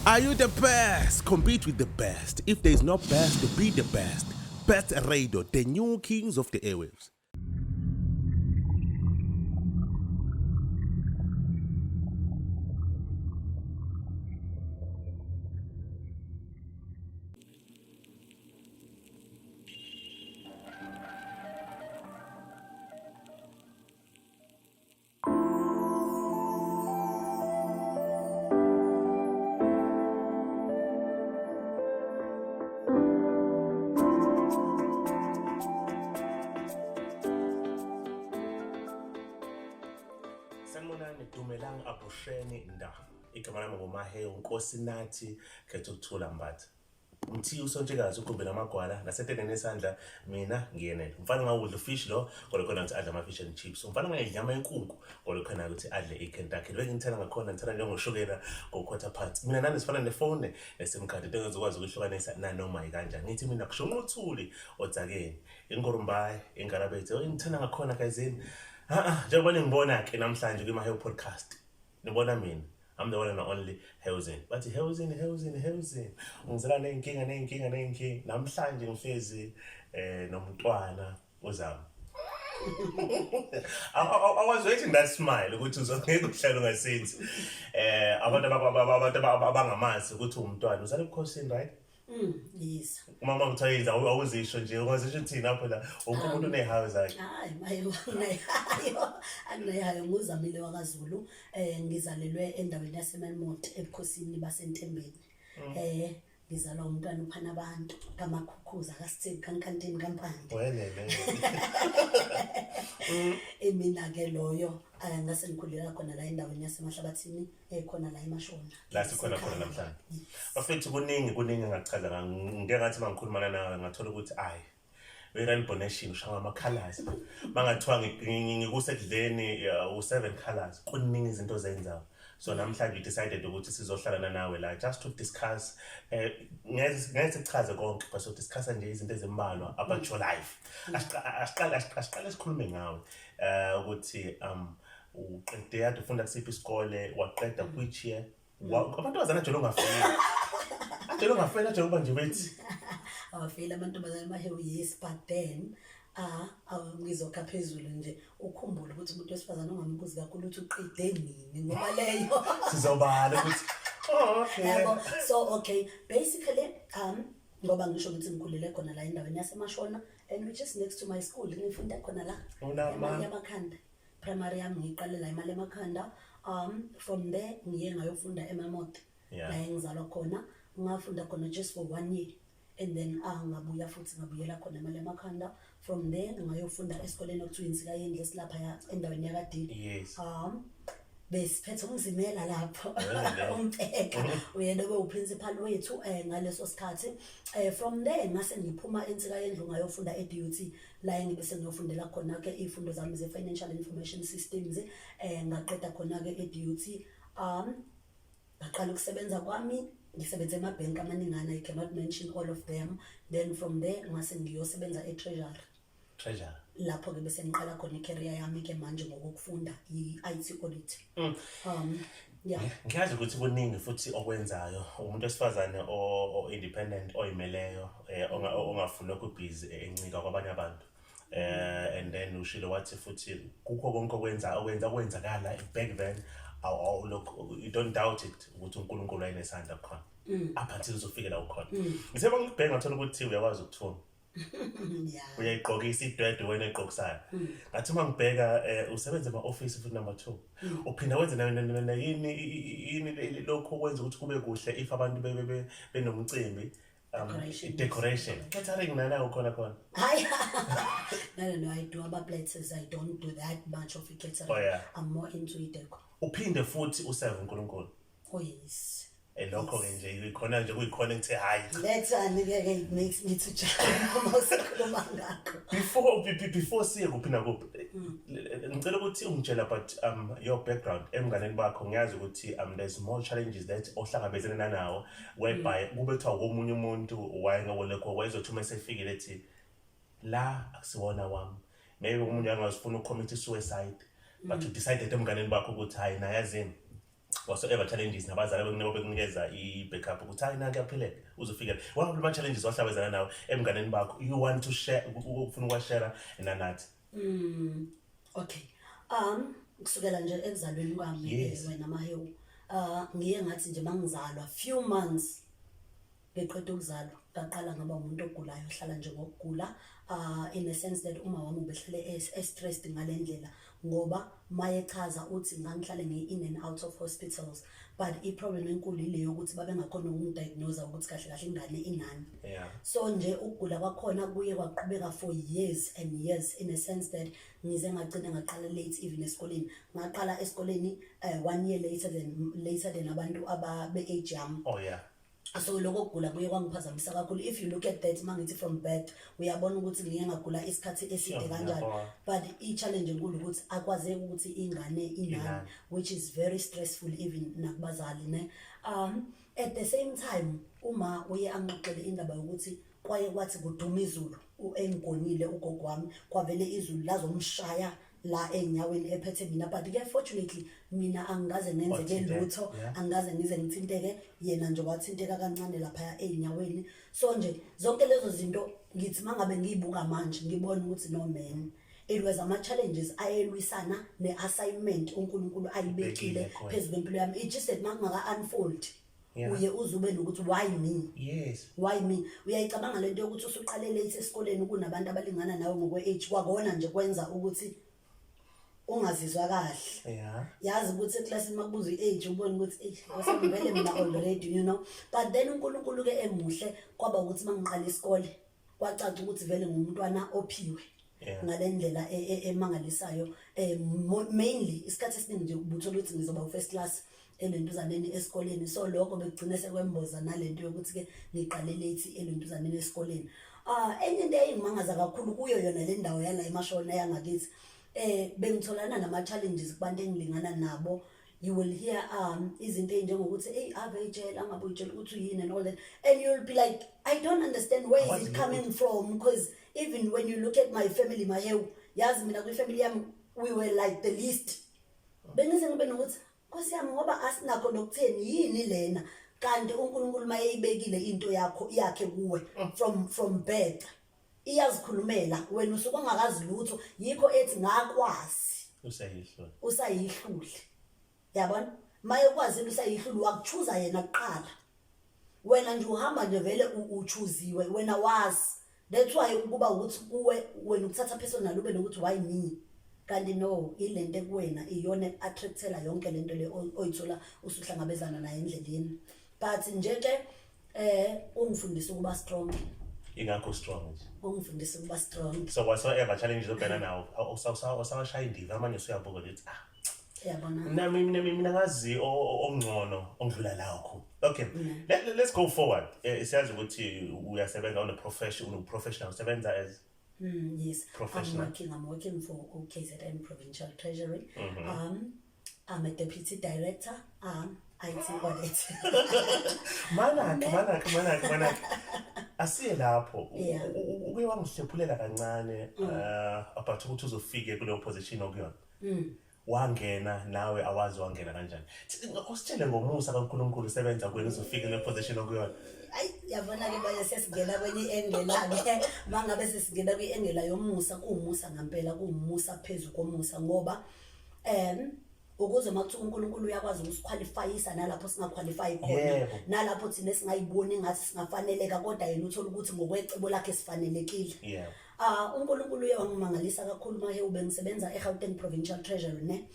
Are you the best? Compete with the best. If there is no best, be the best. Best Radio, the new kings of the airwaves. Sanibonani, Dumelang Abusheni Nda. Igama lami nguMahewu Nkosinathi Kethuthula Mbatha. Umthi usontshekazi ugubhe namagwala nasetendeni nesandla mina ngiyenele. Mfana ngawudla fish lo kodwa khona ukuthi adla ama fish and chips. Mfana ngayidlama inkukhu kodwa khona ukuthi adle iKentucky. Lo ngithanda ngakhona ngithanda njengoshukela ngo-quarter past. Mina nami sifana nefone nesim card into engizokwazi ukuhlukanisa nanoma ikanjani. Ngithi mina kushunquthuli odzakeni. Ingorumbayi, ingalabethe. Ngithanda ngakhona kayizini. Njengoba ningibona ke namhlanje kwi-Mahewu Podcast. Nibona mina. I'm the one and only Housing. But Housing. Ngizela ney'nkinga. Namhlanje ngihlezi nomntwana uZama. I was waiting that smile ukuthi uzongeke uhlale ungasenzi. Abantu abangamazi ukuthi umntwana uzala ebukhosini, right? Yes. Mama ngithayile awuzisho nje ungazisho uthini apho la wonke umuntu unehawu zakhe. Hayi Mahewu anginayo nguZamile waKwaZulu ngizalelwe endaweni yaseMahewu ebukhosini baseNtembeni. Ngizalwa umntwana uphana abantu kamakhukhuza kaSitheni kaNkantini kaMpande. Welele. Mina ke loyo ngase ngikhulela khona la endaweni yasemahlabathini khona la eMashona. La sikhona khona namhlanje. Bafethu kuningi engachaza ngeke ngathi mangikhulumana nawe ngathola ukuthi ayi we-real donation ushaya ama-colors mangathiwa ngikusekudleni u-7 colors kuningi izinto ozenzayo. So namhlanje we decided ukuthi sizohlalana nawe la just to discuss ngeke sichaze konke but so discuss nje izinto ezimbalwa about your life. Asiqale sikhulume ngawe ukuthi uqede yade ufunda kusiphi isikole waqeda which year abantu nje ongafika Ajelo ngafela nje kuba nje bethi awafela amantombazane Mahewu yes but then ngizokha phezulu nje ukhumbule ukuthi umuntu wesifazane ongambuzi kakhulu ukuthi uqede nini ngoba leyo sizobala ukuthi okay. So okay, basically ngoba ngisho ukuthi ngikhulele khona la endaweni yaseMashona and which is next to my school ngifunda khona la eMakhanda primary yami ngiqale la imali eMakhanda. From there ngiye ngayofunda eMamoto la engizalwa khona ngafunda khona just for 1 year and then ngabuya futhi ngabuyela khona imali eMakhanda. From there ngayofunda esikoleni okuthiwa Insika silapha endaweni yakadini. Yes. Besiphethe ungizimela lapho umpeka uyena obeprincipal wethu ngaleso sikhathi. From there ngase ngiphuma Insika ngayofunda eDUT la engibese ngiyofundela khona ke izifundo zami ze-financial information systems. Ngaqeda khona ke eDUT. Ngaqala ukusebenza kwami ngisebenza emabhenki amaningana, I cannot mention all of them. Then from there ngase ngiyosebenza treasury lapho ke bese ngiqala khona i-career yami ke manje ngokufunda i-IT audit. Ngiyazi ukuthi kuningi futhi okwenzayo umuntu wesifazane o-independent oyimeleyo ongafuna ukubhizi encika kwabanye abantu. And then ushilo wathi futhi kukho konke okwenzakala back then look, you don't doubt it ukuthi uNkulunkulu ayinesandla khona up until uzofika la ukhona. Ngiseba ngibhenga ngithola ukuthi uyakwazi ukuthuma. Uyayigqokisa idwedwe wena eqokisayo. Ngathi mangibheka usebenza ema-office futhi number 2. Uphinda wenze yini lokho kwenza ukuthi kube kuhle if abantu benomcimbi decoration. Catering nana ukhona. Hayi. No, I do about places. I don't do that much of catering. Oh, yeah. I'm more into decor. Uphinde futhi userve uNkulunkulu. Oh yes. Lokho ke nje ikhona nje kuyikhona ngithe hayi. Let's it makes me to jump before siye kuphinda kuphi ngicela ukuthi ungitshela about your background emnganeni bakho. Ngiyazi ukuthi there's more challenges that ohlangabezene nawo whereby kubethwa komunye umuntu wayengawolekho wayezothuma esefikile ethi la akusiwona wami. Maybe umuntu angazifuna ukucommit suicide but you decided emnganeni bakho ukuthi hayi nayazini whatsoever challenges nabazali bekunikeza i-backup ukuthi hayi nake yaphileka uzofikela one of the challenges wahlabezana nawo emnganeni bakho you want to share ufuna ukwashare nanathi? Okay, kusukela nje ekuzalweni kwami wena Mahewu, ngiye ngathi nje mangizalwa few months ngeqeda ukuzalwa ngaqala ngaba umuntu ogulayo, ohlala nje ngokugula, in a sense that uma wami ubehlele stressed ngale ndlela ngoba mayechaza uthi ngangihlale ngi-in and out of hospitals, but i-problem enkulu ileyo ukuthi babengakhona ukungidiagnose ukuthi kahle kahle ingane inani. So nje ukugula kwakhona kuye kwaqhubeka for years and years, in a sense that ngize ngagcina ngaqala late even esikoleni. Ngaqala esikoleni 1 year later than abantu ababe-age yami. So lokho kugula kuye kwangiphazamisa kakhulu. If you look at that mangithi from birth uyabona ukuthi ngiye ngagula isikhathi eside kanjani, but i-challenge enkulu ukuthi akwazeki ukuthi ingane inani, which is very stressful even nakubazali ne. At the same time uma uye angiqele indaba yokuthi kwaye kwathi kuduma izulu engonile ugogo wami, kwavele izulu lazomshaya la enyaweni ephethe mina, but ke fortunately mina angaze ngenzeke lutho, angaze ngize ngithinteke, yena nje wathinteka kancane lapha enyaweni. So nje zonke lezo zinto ngithi mangabe ngiyibuka manje ngibona ukuthi no man, it was ama challenges ayelwisana ne-assignment uNkulunkulu ayibekile phezulu kwempilo yami. It just that mangaka unfold uye uzube nokuthi why me? Why me? Uyayicabanga lento yokuthi usuqale late esikoleni kunabantu abalingana nawe ngokwe-age, kwakona nje kwenza ukuthi ungazizwa kahle. Yazi ukuthi eklasini makubuzwa i-age ubone ukuthi wasengivele mina already, you know. But then uNkulunkulu ke emuhle kwaba ukuthi mangiqala isikole kwacaca ukuthi vele ngumntwana ophiwe ngale ndlela emangalisayo. Mainly isikhathi esiningi nje ubuthola ukuthi ngizoba u-first class elentuzaneni esikoleni, so lokho bekugcina sekwemboza nalento yokuthi ke ngiqale late elentuzaneni esikoleni. Enye into eyingimangaza kakhulu kuyo yona le ndawo yala eMashona yangakithi, bengitholana nama-challenges kubantu engilingana nabo. You will hear izinto ey'njengokuthi hey ave itshela angabe uyitshela ukuthi uyini and all that, and you'll be like I don't understand where is it coming from, because even when you look at my family Mahewu, yazi mina kwi-family yami we were like the least. Bengize ngibe nokuthi Nkosi yami ngoba asinakho nokutheni yini lena, kanti uNkulunkulu mayeyibekile into yakhe kuwe from birth iyazikhulumela, wena usuke ungakazi lutho, yikho ethi ngakwazi usayihlule. Yabona mayekwazi usayihlule wakuchuza yena kuqala, wena nje uhamba nje vele uchuziwe, wena wazi. That's why kuba ukuthi kuwe wena ukuthatha personal ube nokuthi why me, kanti no, ilento kuwena iyona attractela yonke lento le oyithola usuhlangabezana nayo endleleni. But nje ungifundisa ukuba strong. Ingakho strong. Ungifundisa ukuba strong. So whatsoever challenges obhekana nawo usawashaya indiva amanye usuyabuka ukuthi yabona mina ngazi ongcono ongidlula lakho. Okay, let's go forward. Siyazi ukuthi uyasebenza professional usebenza as yes, professional. I'm working for KZN Provincial Treasury. I'm a deputy director. IT audit. Manak. Asiye lapho. Uke wangihlephulela kancane about ukuthi uzofike kuleyo position okuyona. Wangena nawe awazi wangena kanjani. Usitshele ngomusa kaNkulunkulu usebenza kuwena uzofika kuleyo position okuyona. Yabona ke baye sesingena kwenye engela ke mangabe sesingena kwi-engela yomusa, kuwumusa ngempela, kuwumusa phezulu komusa ngoba ukuze makuthiwa uNkulunkulu uyakwazi ukusiqualifyisa nalapho singaqualify khona, nalapho thina singayiboni ngathi singafaneleka, kodwa yena uthola ukuthi ngokwecebo lakhe sifanelekile. uNkulunkulu uyangimangalisa kakhulu Mahewu, bengisebenza eGauteng Provincial Treasury ne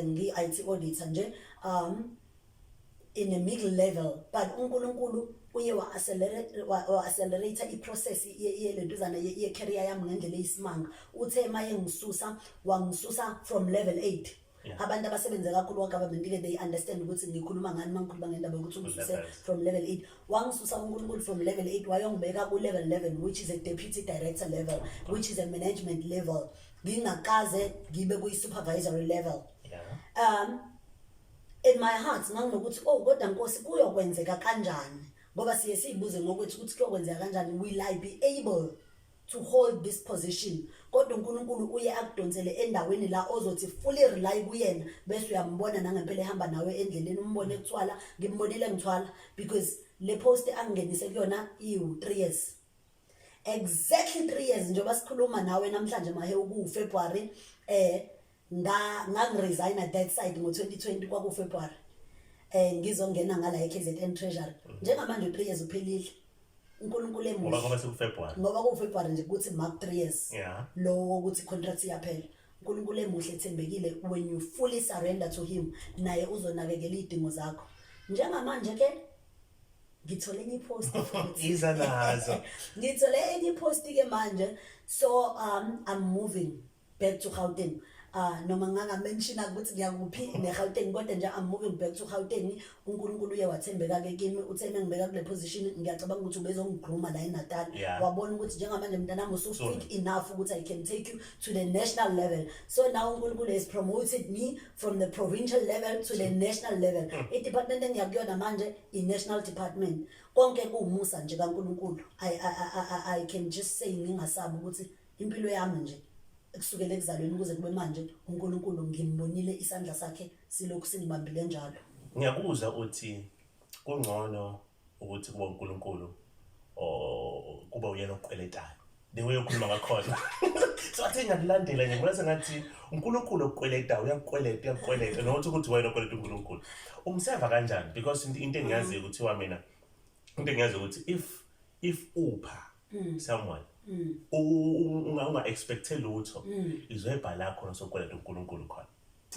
ngi-IT auditor nje in a middle level, but uNkulunkulu uye wa-accelerate i-process yelentuzana ye-career yami ngendlela eyisimanga. Uthe maye wangisusa from level 8. Abantu abasebenza kakhulu government ke they understand ukuthi ngikhuluma ngani mangikhuluma ngendaba yokuthi ngisuse from level 8. Wangisusa uNkulunkulu from level 8 wayongibeka ku level 11, which is a deputy director level, which is a management level. Ngingakaze ngibe kuyi-supervisory level. In my heart nganginokuthi kodwa Nkosi kuyokwenzeka kanjani, ngoba siye sibuze ngokuthi kuyokwenzeka kanjani, will I be able to hold this position kodwa uNkulunkulu uye akudonsele endaweni la ozothi fully rely kuyena bese uyambona nangempela ehamba nawe endleleni umbone ekuthwala ngimbonile ngithwala because le post angenise kuyona i3 years exactly 3 years njengoba sikhuluma nawe namhlanje Mahewu ku February ngangiresign at that side ngo2020 kwaku February ngizongena ngala eKZN Treasury njengamanje 3 years uphelile uNkulunkulu emuhle ngoba seku-February ngoba ku-February nje kuthi mark 3 years yeah lo ukuthi contract iyaphela uNkulunkulu emuhle ethembekile when you fully surrender to him naye uzonakekela idingo zakho njengamanje ke ngithole enye ipost iza nazo ngithole enye ipost ke manje so I'm moving back to Gauteng noma ngangamention ukuthi ngiyakuphi neGauteng kodwa nje I'm moving back to Gauteng uNkulunkulu uye wathembeka ke kimi uthe mengibeka kule position ngiyacabanga ukuthi ubezongigruma la eNatal wabona ukuthi njengamanje mntanami usufit enough ukuthi I can take you to the national level so now uNkulunkulu has promoted me from the provincial level to the national level department engiyakuyona manje i-national department konke kuumusa nje kaNkulunkulu I can just say ngingasabi ukuthi impilo yami nje kusukela ekuzalweni ukuze kube manje uNkulunkulu ngimbonile isandla sakhe silokhu singibambile njalo ngiyakuzwa uthi kungcono ukuthi kuba uNkulunkulu kuba uyena oqweletayo the way ukhuluma ngakhona so athi ngiyakulandela nje ngibona sengathi uNkulunkulu oqweletayo uyakuqweleta nokuthi ukuthi wena oqweleta uNkulunkulu umseva kanjani because into engiyaziyo ukuthi mina into engiyaziyo ukuthi if upha someone unga-expecte lutho izwebha lakho nosokweleta uNkulunkulu khona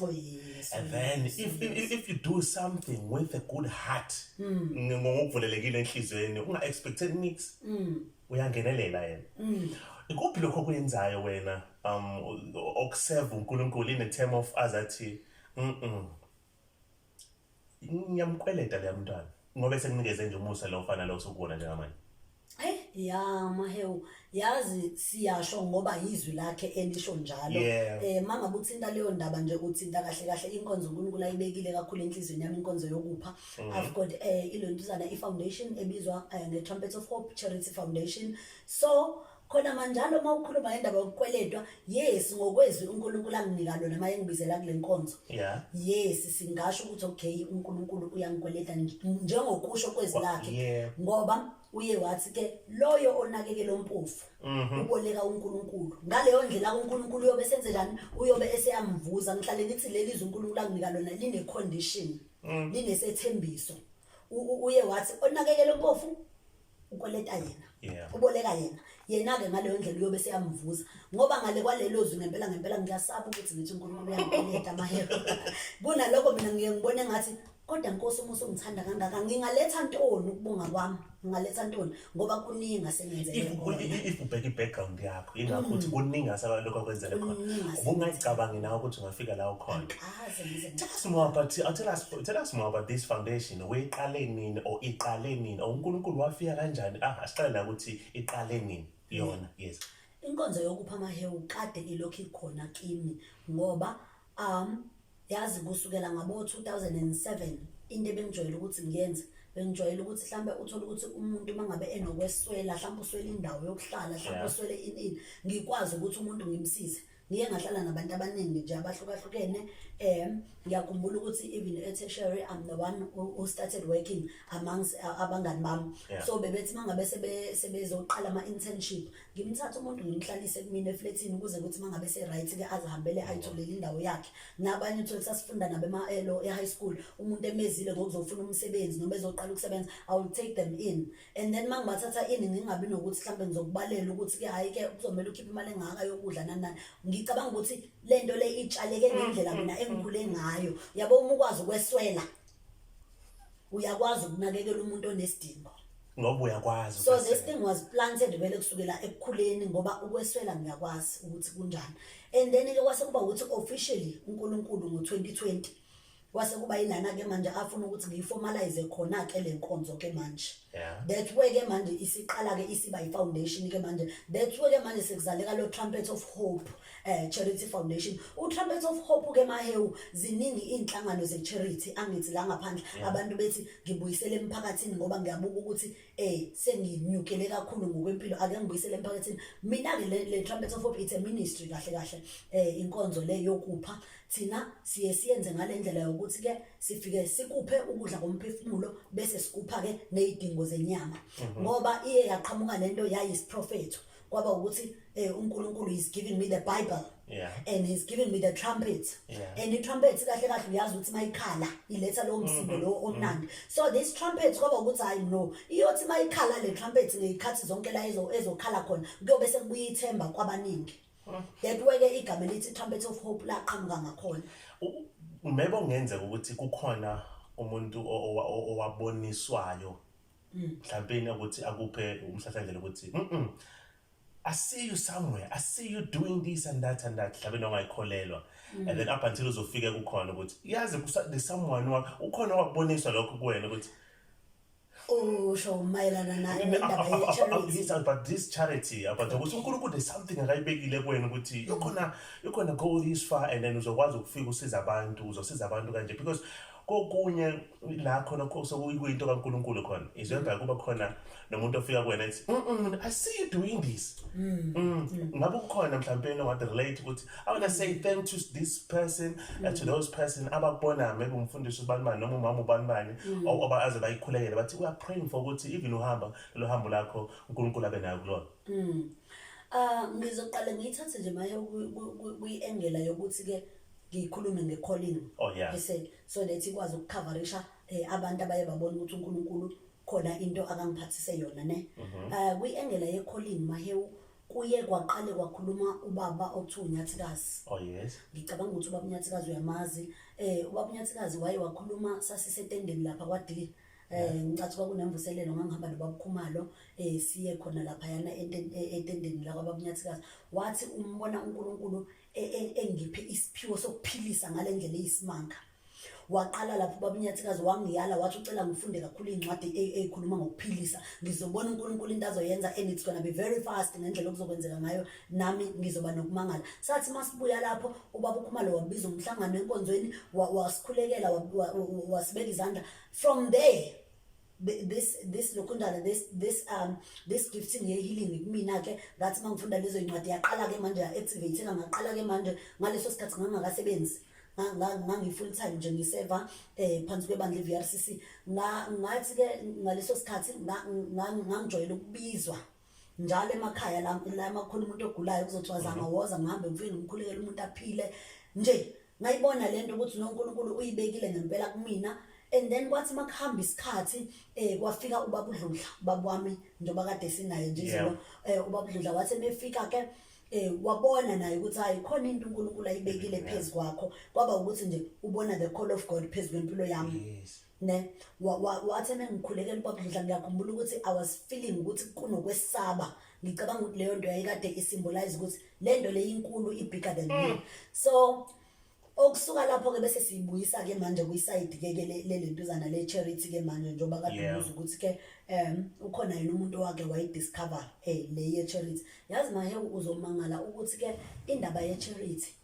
oh yes and then if you do something with a good heart ngokuvulelekile enhlizweni unga-expecte nix uyangenelela yena ikuphi lokho kuyenzayo wena okuserve uNkulunkulu in a term of azathi ngiyamkweleta le mntwana ngoba sekunikeze nje umusa lo ufana lo sokubona njengamanje ya Mahewu yazi siyasho ngoba izwi lakhe elisho njalo manga uthinta leyo ndaba nje uthinta kahle kahle inkonzo uNkulunkulu ayibekile kakhulu enhlizweni yami inkonzo yokupha I've got ilontuzana ifoundation ebizwa the Trumpet of Hope Charity Foundation so khona manjalo mawukhuluma ngendaba yokukweletwa yes ngokwezwi uNkulunkulu anginika lona maye ngibizela kule nkonzo yes singasho ukuthi okay uNkulunkulu uyangikweleta njengokusho kwezwi lakhe ngoba uye wathi ke loyo onakekela umpofu uboleka uNkulunkulu ngaleyo ndlela uNkulunkulu uyobe senze njani uyobe eseyamvuza ngihlale ngithi leli izwi uNkulunkulu anginika lona line condition linesethembiso uye wathi onakekela umpofu ukweleta yena uboleka yena ke ngaleyo ndlela uyobe seyamvuza ngoba ngale kwalelo zwi ngempela ngiyasaba ukuthi ngithi uNkulunkulu uyangikweleta Mahewu kunalokho mina ngiyengibone ngathi kodwa Nkosi uma usungithanda kangaka ngingaletha ntoni ukubonga kwami ngingaletha ntoni ngoba kuningi asengenzele if ubheka i-background yakho ingakho ukuthi kuningi asaba lokho akwenzele khona ubungayicabangi nawe ukuthi ungafika la ukhona tell us more about this foundation uyiqale nini or iqale nini uNkulunkulu wafika kanjani asiqale la ukuthi iqale nini yona yes inkonzo yokupha Mahewu kade ilokhu ikhona kimi ngoba yazi kusukela ngabo 2007 into ebengijwayele ukuthi ngiyenze bengijwayele ukuthi mhlambe uthola ukuthi umuntu mangabe enokweswela mhlambe uswela indawo yokuhlala mhlambe uswele ini ngikwazi ukuthi umuntu ngimsize ngiye ngahlala nabantu abaningi nje abahlukahlukene ngiyakhumbula ukuthi even at tertiary I'm the one who started working amongst abangani bami so bebethi mangabe sebezoqala ama internship ngimthatha umuntu ngimhlalise kumina eflatini ukuze ukuthi mangabe se right ke azihambele ayitholele indawo yakhe nabanye uthola sasifunda nabe elo high school umuntu emezile ngokuzofuna umsebenzi noma ezoqala ukusebenza I will take them in and then mangibathatha in ngingabi nokuthi mhlambe ngizokubalela ukuthi ke hayi ke kuzomela ukhipha imali engaka yokudla nani ngicabanga ukuthi lento le itshaleke ngendlela mina engikhule ngayo yabo uma ukwazi ukweswela uyakwazi ukunakekela umuntu onesidingo ngoba uyakwazi so this thing was planted vele kusukela ekukhuleni ngoba ukweswela ngiyakwazi ukuthi kunjani and then ke kwase kuba ukuthi officially uNkulunkulu ngo2020 wase kuba yilana ke manje afuna ukuthi ngiyiformalize khona ke lenkonzo ke manje. Yeah. That way ke manje isiqala ke isiba ifoundation ke manje. That way ke manje sekuzaleka lo Trumpet of Hope Charity Foundation. Trumpet of Hope ke Mahewu ziningi inhlangano ze charity angithi la ngaphandle abantu bethi ngibuyisele emphakathini ngoba ngiyabuka ukuthi senginyukele kakhulu ngokwempilo ake ngibuyisele emphakathini. Mina ke le Trumpet of Hope it's a ministry kahle kahle inkonzo le yokupha thina siyenze ngalendlela yokuthi ke sifike sikuphe ukudla komphefumulo bese sikupha ke nezidingo zenyama ngoba iye yaqhamuka lento yayisiprofetho kwaba ukuthi uNkulunkulu is giving me the Bible and he's giving me the trumpet and the trumpet kahle kahle uyazi ukuthi mayikhala iletha lo msindo lo omnandi. So this trumpet kwaba ukuthi hayi no iyothi mayikhala le trumpet ngekhathi zonke la ezokhala khona kuyobe sekubuya ithemba kwabaningi. That way ke igama lithi Trumpet of Hope laqhamuka ngakhona. Maybe ungenzeka ukuthi kukhona umuntu owaboniswayo mhlawumbe ukuthi akuphe umhlahlandlela ukuthi I see you somewhere, I see you doing this and that mhlawumbe ongayikholelwa and then up until uzofika kukhona ukuthi yazi there's someone ukhona waboniswa lokho kuwena ukuthi show mayelana nayo indaba ye charity. But this charity about ukuthi uNkulunkulu there's something akayibekile kuwena ukuthi you're gonna go this far and then uzokwazi ukufika usiza abantu uzosiza abantu kanje because kokunye la khona sokuyinto kaNkulunkulu khona izwenza kuba khona nomuntu ofika kuwena ethi I see you doing this ngabe kukhona mhlawumbe nongathi relate ukuthi I want to say thank to this person to those person abakubona maybe umfundisi ubanibani noma umama ubanibani oba aze bayikhulekele bathi we are praying for ukuthi even uhamba lo hambo lakho uNkulunkulu abe nayo kulona. Ngizoqala ngiyithathe nje maye kuyiengela yokuthi ke ngikhulume ngecalling bese so that ikwazi ukucoverisha abantu abaye babona ukuthi uNkulunkulu khona into akangiphathise yona ne. Kuyiengela ye-calling Mahewu kuye kwaqale kwakhuluma ubaba othu Nyathikazi. Ngicabanga ukuthi ubaba Nyathikazi uyamazi. Ubaba Nyathikazi waye wakhuluma sasisetendeni lapha kwaDi. Ngicathi kwakunemvuselelo ngangihamba nobaba Khumalo siye khona lapha yana etendeni la kwababa Nyathikazi. Wathi umbona uNkulunkulu engiphe isiphiwo sokuphilisa ngalendlela eyisimanga. Waqala lapho ubaba Nyathikazi wangiyala wathi ucela ngifunde kakhulu incwadi ezikhuluma ngokuphilisa ngizobona uNkulunkulu into azoyenza and it's gonna be very fast ngendlela okuzokwenzeka ngayo nami ngizoba nokumangala. Sathi masibuya lapho ubaba Khumalo wabiza umhlangano enkonzweni wasikhulekela wasibeka izandla. From there this lokundala this gifting ye healing kumina ke ngathi mangifunda lezo incwadi yaqala ke manje activate ngaqala ke manje ngaleso sikhathi ngangakasebenzi ngangi full time nje ngiseva phansi kwebandla leVRCC ngathi ke ngaleso sikhathi ngangijoyela ukubizwa njalo emakhaya la makhona umuntu ogulayo kuzothiwa zama woza ngihambe ngifike ngimkhulekela umuntu aphile nje ngayibona lento ukuthi noNkulunkulu uyibekile ngempela kumina. And then kwathi makuhamba isikhathi kwafika ubaba uDludla baba wami njengoba kade sinaye nje izinto ubaba uDludla wathi emefika ke wabona naye ukuthi hayi khona into uNkulunkulu ayibekile phezulu kwakho kwaba ukuthi nje ubona the call of God phezulu kwempilo yami ne wathi mengikhulekela ubaba uDludla ngiyakhumbula ukuthi I was feeling ukuthi kunokwesaba ngicabanga ukuthi leyo nto yayikade isymbolize ukuthi lento leyinkulu ibigger than me. So okusuka lapho ke bese siyibuyisa ke manje kuyiside ke lentuzana le charity ke manje njengoba kade ubuza ukuthi ke ukhona yini umuntu wake wayidiscover le ye charity. Yazi Mahewu uzomangala ukuthi ke indaba ye charity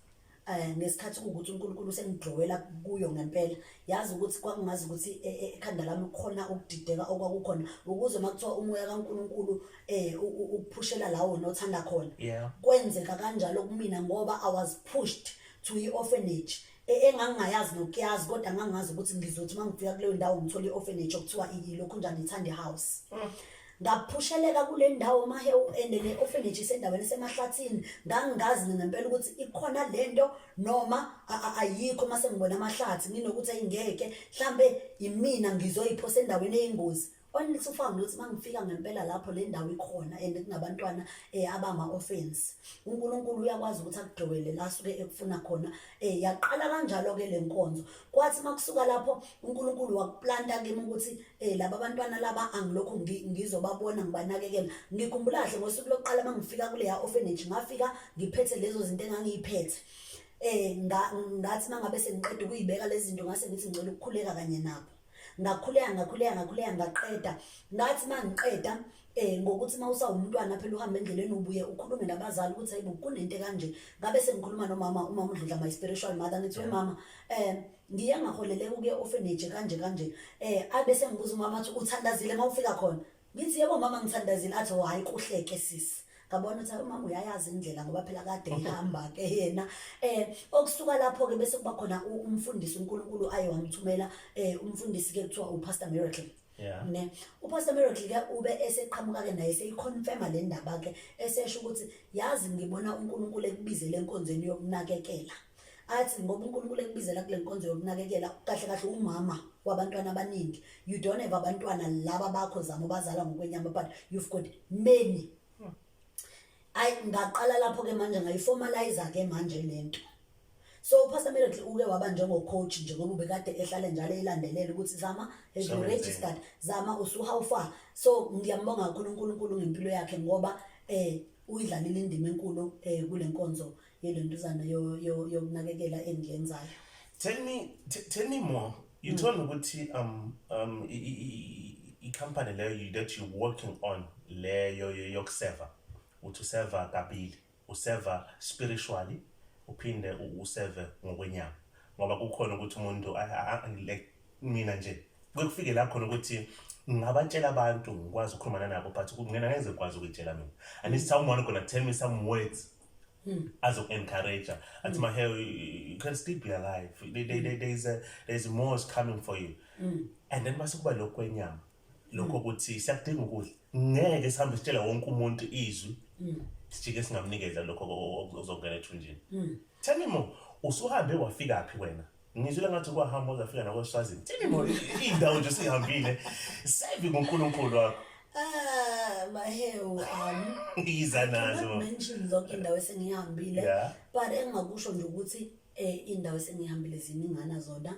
ngesikhathi ukuthi uNkulunkulu sengidrowela kuyo ngempela yazi ukuthi kwakungazi ukuthi ekhanda lami khona ukudideka okwakukhona ukuze makuthiwa umoya kaNkulunkulu ukuphushela lawo nothanda khona kwenzeka kanjalo kumina ngoba I was pushed to i-orphanage engangayazi nokuyazi kodwa ngangazi ukuthi ngizothi mangifika kuleyo ndawo ngithola i-orphanage okuthiwa ilokhu njani ithande house. Ngaphusheleka kule ndawo Mahewu and le orphanage isendaweni semahlathini ngangazi ngempela ukuthi ikhona lento noma ayikho mase ngibona amahlathi nginokuthi ayingeke mhlambe imina ngizoyiphosa endaweni eyingozi. Only sufanga ukuthi mangifika ngempela lapho le ndawo ikhona and kunabantwana abama offense uNkulunkulu uyakwazi ukuthi akudrowele la suke ekufuna khona yaqala kanjalo ke lenkonzo kwathi makusuka lapho uNkulunkulu wakuplanta kimi ukuthi laba abantwana laba angilokho ngizobabona ngibanakekela. Ngikhumbula kahle ngosuku lokuqala mangifika kule ya orphanage ngafika ngiphethe lezo zinto engangiyiphethe ngathi mangabe sengiqeda ukuyibeka lezi zinto ngase ngithi ngicela ukukhuleka kanye nabo. Ngakhuleka ngaqeda. Ngathi mangiqeda ngokuthi mawusawumntwana phela uhamba endleleni ubuye ukhulume nabazali ukuthi hayibo kunento kanje. Ngabe sengikhuluma nomama uma uMdludla my spiritual mother ngithi mama ngiye ngaholeleka ukuye orphanage kanje abese ngibuza umama athi uthandazile mawufika khona. Ngithi yebo mama ngithandazile. Athi hayi kuhleke sisi. Ngabona ukuthi umama uyayazi indlela ngoba phela kade ihamba ke yena. Okusuka lapho ke bese kuba khona umfundisi uNkulunkulu aye wangithumela umfundisi ke kuthiwa uPastor Miracle. Ne uPastor Miracle ke ube eseqhamuka ke naye seyiconfirma le ndaba ke esesho ukuthi yazi ngibona uNkulunkulu ekubizele enkonzweni yokunakekela. Athi ngoba uNkulunkulu ekubizela kule nkonzo yokunakekela kahle umama wabantwana abaningi. You don't have abantwana laba bakho zamo bazala ngokwenyama but you've got many. Ngaqala lapho ke manje ngayiformalize ke manje lento. So uPastor Miracle uke waba njengocoach nje ngoba ubekade ehlale njalo elandelela ukuthi Zama has been registered, Zama how far. So ngiyambonga kakhulu uNkulunkulu ngempilo yakhe ngoba uyidlalile indima enkulu kule nkonzo yelentuzana yokunakekela engiyenzayo. Tell me more. You told me ukuthi I company leyo that you working on leyo yokuseva. Utuseva kabili, useva spiritually, uphinde useve ngokwenyama. Ngoba kukhona ukuthi umuntu like mina nje kufike la khona ukuthi ngabatshela abantu ngikwazi ukukhuluma nabo but ngena ngeze kwazi ukutshela mina. I need someone who gonna tell me some words as of encourage. At Mahewu, you can still be alive. There's more coming for you. And then masikuba lokwenyama. Lokho ukuthi siyadinga ukudla. Ngeke sihambe sitshela wonke umuntu izwi. Sijike singamnikeza lokho ozongena ethunjini. Tell me more. Usuhambe wafika phi wena? Ngizwela ngathi kwahamba uzafika nakweswazini. Tell me more. Indawo nje sihambile. Save uNkulunkulu wakho. Mahewu iza nazo. Mention zonke indawo esengihambile but engakusho nje ukuthi indawo esengihambile ziningana zona.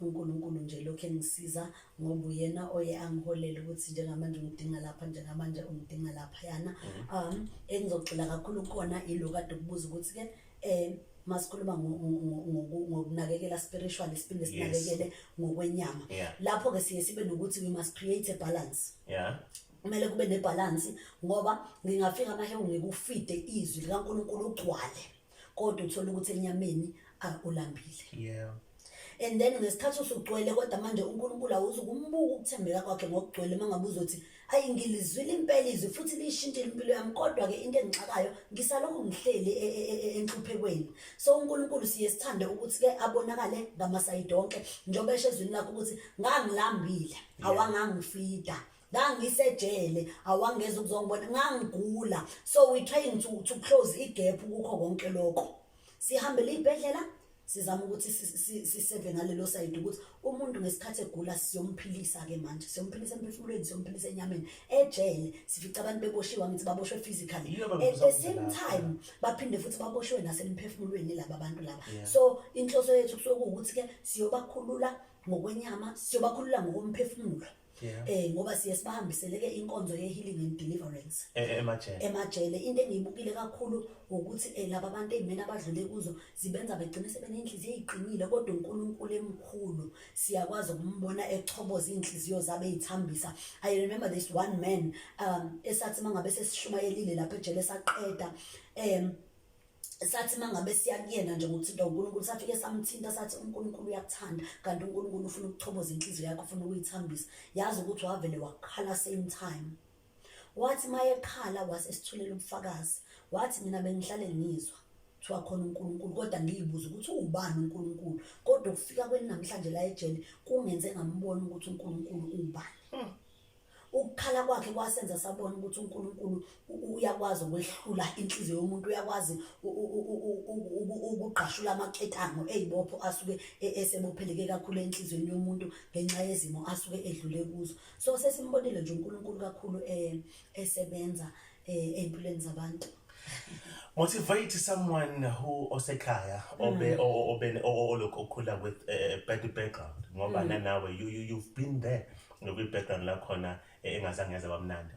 uNkulunkulu nje lokho engisiza ngoba uyena oye angiholele ukuthi njengamanje ngidinga lapha njengamanje ungidinga lapha yana. Engizogcila kakhulu khona iloku kade kubuza ukuthi ke masikhuluma ngokunakekela spiritual siphinde sinakekele ngokwenyama. Lapho ke siye sibe nokuthi we must create a balance. Kumele kube nebalance ngoba ngingafika Mahewu ngikufide izwi likaNkulunkulu ugcwale kodwa uthola ukuthi enyameni ulambile. And then ngesikhathi usugcwele kodwa manje uNkulunkulu awuzukumbuka ukuthembeka kwakhe ngokugcwele mangabuza uthi hayi ngilizwile impela izwi futhi lishintshile impilo yami kodwa ke into engixakayo ngisalokho ngihleli enhluphekweni. So uNkulunkulu siye sithande ukuthi ke abonakale ngamasayidi onke njengoba eshezwini lakho ukuthi ngangilambile awangangifida ngangisejele awangeza ukuzongibona ngangigula. So we trying to close igap kukho konke lokho. Sihambele ibhedlela sizama ukuthi siseve ngalelo side ukuthi umuntu ngesikhathi egula siyomphilisa ke manje siyomphilisa emphefumulweni siyomphilisa enyameni. Ejele sifica abantu beboshiwa ngithi baboshwe physically at the same time baphinde futhi baboshwe nasemphefumulweni laba abantu laba. So inhloso yethu kusuka ukuthi ke siyobakhulula ngokwenyama siyobakhulula ngokomphefumulo. Ngoba siye sibahambisele ke inkonzo ye healing and deliverance emajele. Into engiyibukile kakhulu ukuthi laba abantu ezimena abadlule kuzo zibenza begcine sebenenhliziyo eziqinile kodwa uNkulunkulu emkhulu siyakwazi ukumbona echoboza inhliziyo zabe ezithambisa. I remember this one man esathi mangabe sesishumayelile lapha ejele saqeda sathi mangabe siyakuyena nje ngokuthinta uNkulunkulu safike samthinta sathi uNkulunkulu uyakuthanda kanti uNkulunkulu ufuna ukuchoboza inhliziyo yakho ufuna ukuyithambisa. Yazi ukuthi wavele wakhala same time. Wathi mayekhala wasesithulela ubufakazi wathi mina bengihlale ngizwa kuthiwa khona uNkulunkulu kodwa ngiyibuza ukuthi ubani uNkulunkulu kodwa ukufika kweni namhlanje la ejele kungenze ngambona ukuthi uNkulunkulu ubani. Ukukhala kwakhe kwasenza sabona ukuthi uNkulunkulu uyakwazi ukwehlula inhliziyo yomuntu uyakwazi ukuqashula amaketango ezibopho asuke esebopheleke kakhulu enhlizweni yomuntu ngenxa yezimo asuke edlule kuzo. So sesimbonile nje uNkulunkulu kakhulu esebenza empilweni zabantu. Motivate someone who osekhaya okhula with a bad background ngoba nawe you've been there with background la khona engazange yaze bamnandi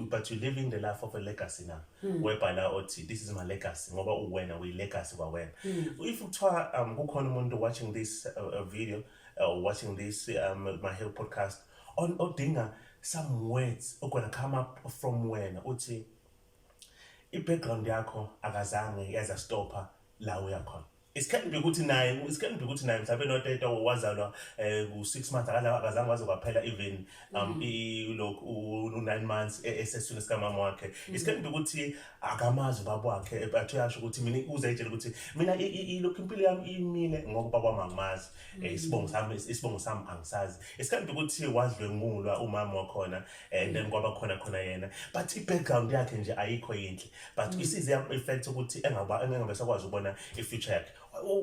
but you living the life of a legacy now whereby la othi this is my legacy ngoba uwena uyi legacy kwawena. If kuthiwa kukhona umuntu watching this video watching this Mahewu podcast odinga some words gonna come up from wena uthi i-background yakho akazange yaza stopper la uyakhona. Isikhathi ukuthi naye mhlawumbe noteta wazalwa ku6 months akazange waze kwaphela even u 9 months esesweni sikamama wakhe. Isikhathi ukuthi akamazi ubaba wakhe but uyasho ukuthi mina uzayitshela ukuthi mina ilokhu impilo yami imile ngoba baba mangimazi isibongo sami angisazi. Isikhathi ukuthi wadlwengulwa umama wakhona and then kwaba khona yena but i-background yakhe nje ayikho yinhle but isize effect ukuthi engabe sakwazi ukubona i-future yakhe.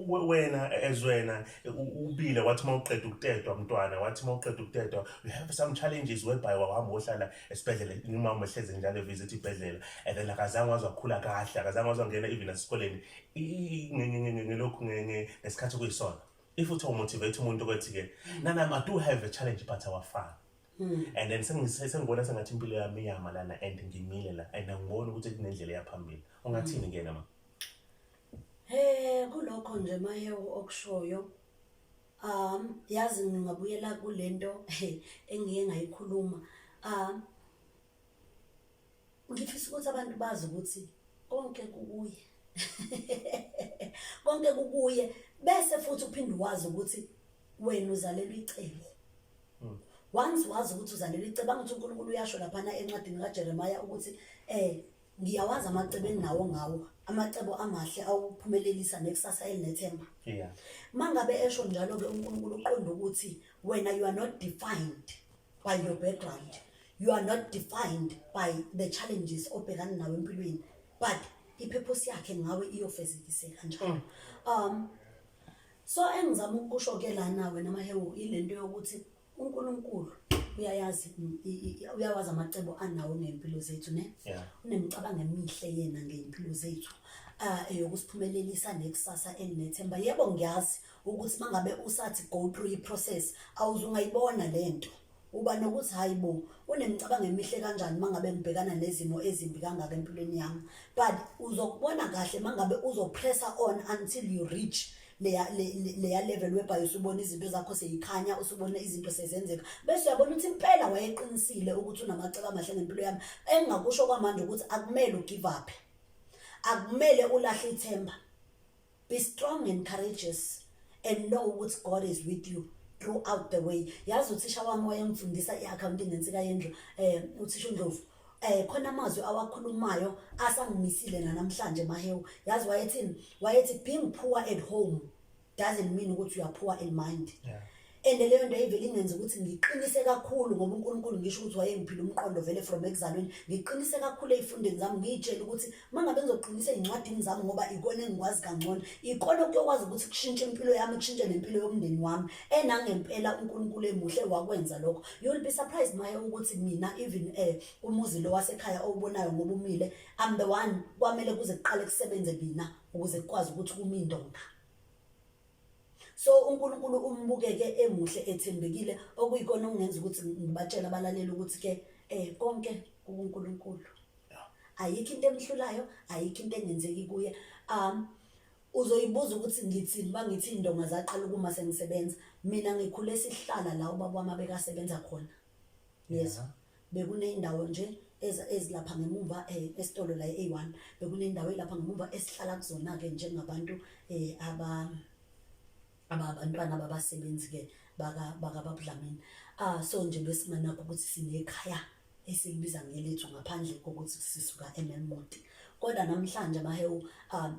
Wena ezwena ubile wathi mawuqeda ukutetwa mntwana wathi mawuqeda ukutetwa you have some challenges whereby wahamba ohlala esibhedlela imama ehleze njalo visit ibhedlela and then akazange wazokhula kahle akazange wazongena even esikoleni ngelokhu ngesikhathi kuyisona. If uthi motivate umuntu ukuthi ke I do have a challenge but awafana and then sengibona sengathi impilo yami iyama lana and ngimile la and angibona ukuthi kunendlela yaphambili ungathini ngena ma kulokho nje Mahewu okushoyo yazi ngingabuyela kulento engiye ngayikhuluma ngifisa ukuthi abantu bazi ukuthi konke kukuye bese futhi uphinde wazi ukuthi wena uzalelwe icebo. Once wazi ukuthi uzalelwe icebo angithi uNkulunkulu uyasho lapha encwadini kaJeremiah ukuthi ngiyawazi amacebo eninawo ngawo amacebo amahle awuphumelelisa nekusasa elinethemba. Mangabe esho njalo ke uNkulunkulu uqonda ukuthi wena you are not defined by your background, you are not defined by the challenges obhekana nawo empilweni but ipurpose yakhe ngawe iyofezekiseka njalo. So engizama ukusho ke lana wena Mahewu ilento yokuthi uNkulunkulu uyawazi amacebo anawo ngempilo zethu ne unemicabango emihle yena ngempilo zethu eyokusiphumelelisa nekusasa elinethemba. Yebo ngiyazi ukuthi mangabe usathi go through iprocess awuzungayibona lento uba nokuthi hayibo unemicabango emihle kanjani mangabe ngibhekana nezimo ezimbi kangaka empilweni yami but uzokubona kahle mangabe uzopressa on until you reach leya level whereby usubona izinto zakho seyikhanya usubona izinto sezenzeka bese uyabona ukuthi impela wayeqinisile ukuthi unamacebo amahle ngempilo yami. Engingakusho kwamanje ukuthi akumele ugive up, akumele ulahle ithemba. Be strong and courageous and know ukuthi God is with you throughout the way. Yazi uthisha wami wayengifundisa i-accounting ngensika yendlu uthisha uNdlovu khona amazwi awakhulumayo asangimisile namhlanje Mahewu. Yazi wayethi being poor at home doesn't mean ukuthi you are poor in mind. And leyo nto ivele ingenza ukuthi ngiqinise kakhulu ngoba uNkulunkulu ngisho ukuthi wayengiphila umqondo vele from ekuzalweni ngiqinise kakhulu ezifundeni zami ngitshela ukuthi mangabe ngizoqinisa ezincwadini zami ngoba ikona engikwazi kangcono ikona okuyokwazi ukuthi kushintshe impilo yami kushintshe nempilo yomndeni wami enangempela uNkulunkulu emuhle wakwenza lokho. You will be surprised Mahewu ukuthi mina even umuzi lo wasekhaya obubonayo ngoba umile I'm the one kwamele kuze kuqale kusebenze mina ukuze kukwazi ukuthi kumi indonga. So uNkulunkulu umbukeke emuhle ethembekile okuyikona okungenza ukuthi ngibatshela abalaleli ukuthi ke konke kuNkulunkulu. Ayikho into emhlulayo, ayikho into engenzeki kuye. Uzoyibuza ukuthi ngithini bangithi indonga zaqala ukuma sengisebenza. Mina ngikhule sihlala la ubaba wami bekasebenza khona. Yes. Bekunendawo nje ezilapha ngemuva esitolo la A1 bekunendawo elapha ngemuva esihlala kuzona ke njengabantu abantwana babasebenzi ke baka babudlamini. So nje besinganakho ukuthi sinekhaya esilibiza ngelethu ngaphandle kokuthi sisuka eMelmoti. Kodwa namhlanje Mahewu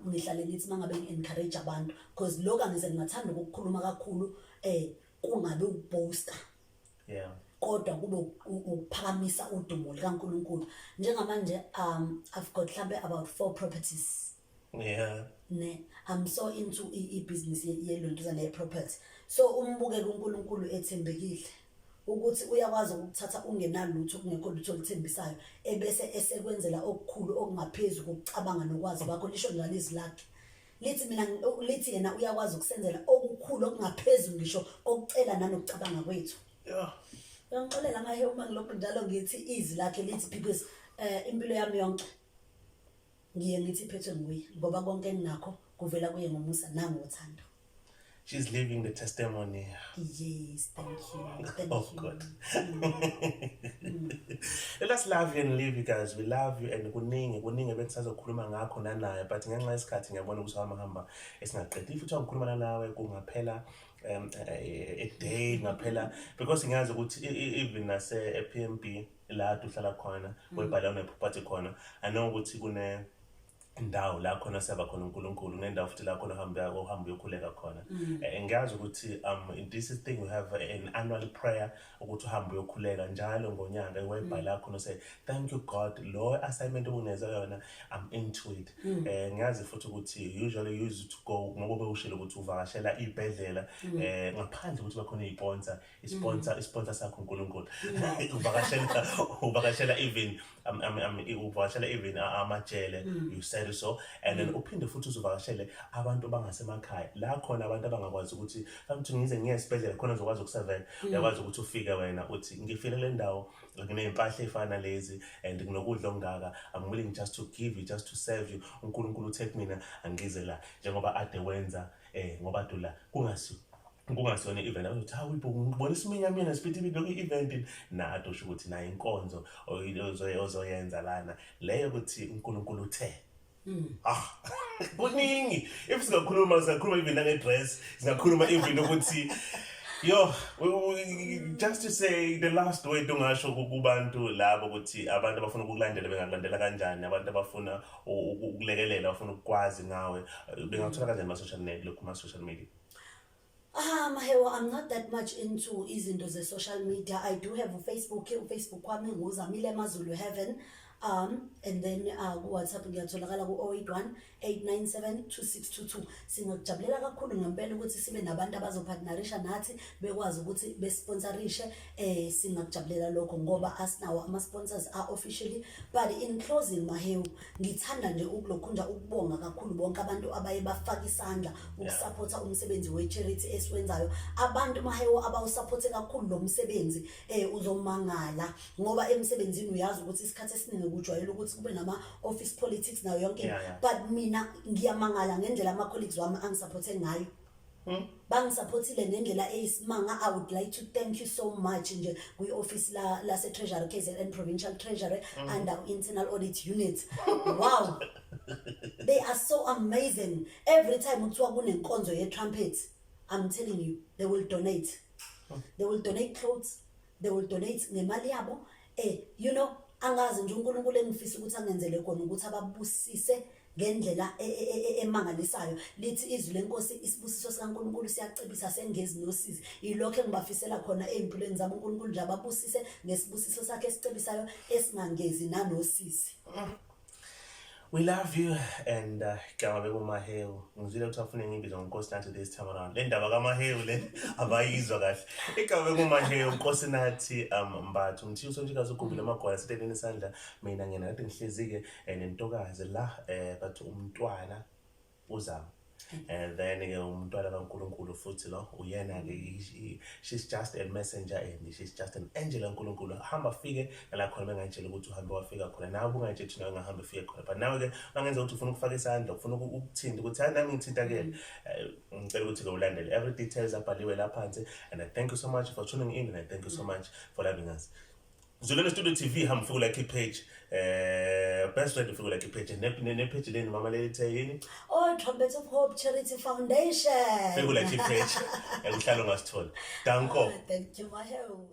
ngihlale ngithi mangabe ngi-encourage abantu because lokho angize ngingathanda ukukhuluma kakhulu kungabe ukuposter. Kodwa kube ukuphakamisa udumo likaNkulunkulu. Njengamanje I've got mhlambe about 4 properties. I'm so into i business yelonto zale property. So umbuke uNkulunkulu ethembekile. ukuthi uyakwazi ukuthatha ungenalutho kungekho lutho olithembisayo ebese esekwenzela okukhulu okungaphezulu kokucabanga nokwazi kwakho lisho ngalo izwi lakhe lithi yena uyakwazi ukusenzela okukhulu okungaphezulu ngisho kokucela nanokucabanga kwethu. Ngixolela Mahewu uma ngilokhu njalo ngithi izwi lakhe lithi because impilo yami yonke ngiye ngithi iphethwe nguye ngoba konke engakho kuvela kuye ngomusa nangothando. She's living the testimony. Yes, thank you. Oh God. Let us love you and live you guys. We love you and kuningi bekusazokhuluma ngakho nanaye but ngenxa yesikhathi ngiyabona ukuthi hamba esingaqedi futhi ngikhuluma nawe kungaphela a day ngaphela because ngiyazi ukuthi even nase PMB la uhlala khona webhala uneproperty khona I know ukuthi kune indawo la khona seba khona uNkulunkulu nendawo futhi la khona uhamba uyokhuleka khona ngiyazi ukuthi this is thing we have an annual prayer ukuthi uhamba uyokhuleka njalo ngonyaka webhala khona say thank you God lo assignment ungenza yona I'm into it ngiyazi futhi ukuthi usually used to go ngoba bewushilo ukuthi uvakashela ibhedlela ngaphandle ukuthi bakhona isponsor sakho uNkulunkulu uvakashela even uvakashela even amajele you said so and then uphinde futhi uzuvakashele abantu bangasemakhaya la khona abantu abangakwazi ukuthi mfowethu ngize ngiye esibhedlela khona uzokwazi ukusurvive uyakwazi ukuthi ufike wena uthi ngifile le ndawo nginempahla efana lezi and nginokudla ongaka I'm willing just to give you just to serve you uNkulunkulu uthe mina angize la njengoba ade wenza ngoba dula kungasiyona event ukuthi hawu ngibona isiminyamina siphithi lokho event nato usho ukuthi nayo inkonzo ozoyenza lana leyo ukuthi uNkulunkulu uthe kuningi if singakhuluma even nangedress singakhuluma even ukuthi just to say the last word ungasho kubantu labo ukuthi abantu abafuna ukukulandela bengakulandela kanjani abantu abafuna ukulekelela bafuna ukwazi ngawe bengathola kanjani kuma social media. Mahewu, I'm not that much into izinto ze-social media. I do have a Facebook wami nguZamile MaZulu Heaven. And then WhatsApp ngiyatholakala ku 081-897-2622. Singakujabulela kakhulu ngempela ukuthi sibe nabantu abazopartnerisha nathi bekwazi ukuthi besponsorishe singakujabulela lokho ngoba asinawo ama-sponsors officially. But in closing Mahewu, ngithanda nje ukulokhunja ukubonga kakhulu bonke abantu abaye bafaka isandla ukusupporta umsebenzi we-charity esiwenzayo. Abantu Mahewu abawusupporte kakhulu lo msebenzi uzomangala ngoba emsebenzini uyazi ukuthi isikhathi esiningi kujwayele ukuthi kube nama office politics nayo yonke but mina ngiyamangala ngendlela ama colleagues wami angisupporte ngayo bangisupportile ngendlela eyisimanga. I would like to thank you so much nje kwi office la se treasury KZN provincial treasury and our internal audit unit. Wow, they are so amazing. Every time uthiwa kunenkonzo ye Trumpet, I'm telling you, they will donate. They will donate clothes, they will donate ngemali yabo. You know, angazi nje uNkulunkulu engifisa ukuthi angenzele khona ukuthi ababusise ngendlela emangalisayo. Lithi izwi lenkosi isibusiso sikaNkulunkulu siyacebisa sengezi nosizi. Yilokho engibafisela khona empilweni zabo uNkulunkulu nje ababusise ngesibusiso sakhe esicebisayo esingangezi nanosisi. We love you and Mahewu Mahewu. Ngizile ukuthi afune ngimbiza ngoNkosi nathi this time around. Le ndaba kaMahewu le abayizwa kahle. Mahewu Nkosi nathi Mbatha umthiyo sonjikazi ukubila amagwala sitheleni isandla mina ngena kade ngihlezike nentokazi la but umntwana uzama. And then umntwana kaNkulunkulu futhi lo uyena ke she's just a messenger and she's just an angel kaNkulunkulu. Hamba fike la khona bengayitshela ukuthi uhambe wafika khona nawe ungayitshela ukuthi ngahamba fike khona but nawe ke mangenza ukuthi ufuna ukufaka isandla ufuna ukuthinta ukuthi hayi nami ngithinta ke ngicela ukuthi ke ulandele every details abhaliwe lapha phansi. And I thank you so much for tuning in and I thank you so much for loving us. Zululand Studio TV hamfika like page best friend ufika like page ne page leni mama lethe yini Trumpet of Hope Charity Foundation fika like page ekuhlala ngasithola. Danko. Thank you Mahewu.